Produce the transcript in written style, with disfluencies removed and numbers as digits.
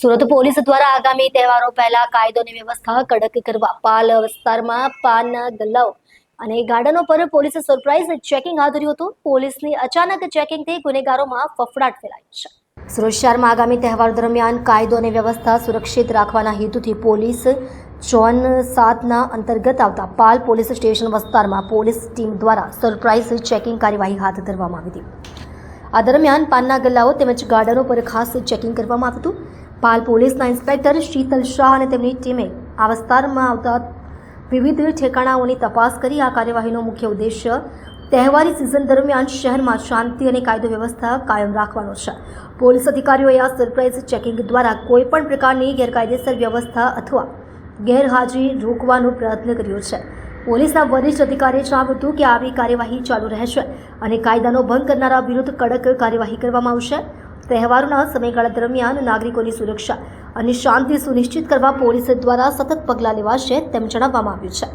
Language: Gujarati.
સુરત પોલીસ દ્વારા આગામી તહેવારો પહેલા કાયદો અને વ્યવસ્થા કડક કરવા પાલ વિસ્તારમાં પાનના ગલ્લાઓ અને ગાર્ડનો પર પોલીસે સરપ્રાઇઝ ચેકિંગ હાથ ધર્યું હતું. પોલીસની અચાનક ચેકિંગથી ગુનેગારોમાં ફફડાટ ફેલાયો છે. સુરત શહેરમાં આગામી તહેવાર દરમિયાન કાયદો અને વ્યવસ્થા સુરક્ષિત રાખવાના હેતુથી પોલીસ ઝોન 7ના અંતર્ગત આવતા પાલ પોલીસ સ્ટેશન વિસ્તારમાં પોલીસ ટીમ દ્વારા સરપ્રાઇઝ ચેકિંગ કાર્યવાહી હાથ ધરવામાં આવી હતી. આ દરમિયાન પાનના ગલ્લાઓ તેમજ ગાર્ડનો પર ખાસ ચેકિંગ કરવામાં આવ્યું હતું. પાલ પોલીસના ઇન્સ્પેક્ટર શીતલ શાહ અને તેમની ટીમે આ વિસ્તારમાં આવતા વિવિધ ઠેકાણાઓની તપાસ કરી આ કાર્યવાહીનો મુખ્ય ઉદ્દેશ્ય તહેવારી સિઝન દરમિયાન શહેરમાં શાંતિ અને કાયદો વ્યવસ્થા કાયમ રાખવાનો છે. પોલીસ અધિકારીઓએ આ સરપ્રાઇઝ ચેકિંગ દ્વારા કોઈપણ પ્રકારની ગેરકાયદેસર વ્યવસ્થા અથવા ગેરહાજરી રોકવાનો પ્રયત્ન કર્યો છે. પોલીસના વરિષ્ઠ અધિકારીએ જણાવ્યું હતું કે આવી કાર્યવાહી ચાલુ રહેશે અને કાયદાનો ભંગ કરનારા વિરુદ્ધ કડક કાર્યવાહી કરવામાં આવશે. તહેવારોના સમયગાળા દરમિયાન નાગરિકોની સુરક્ષા અને શાંતિ સુનિશ્ચિત કરવા પોલીસ દ્વારા સતત પગલાં લેવાશે તેમ જણાવવામાં આવ્યું છે.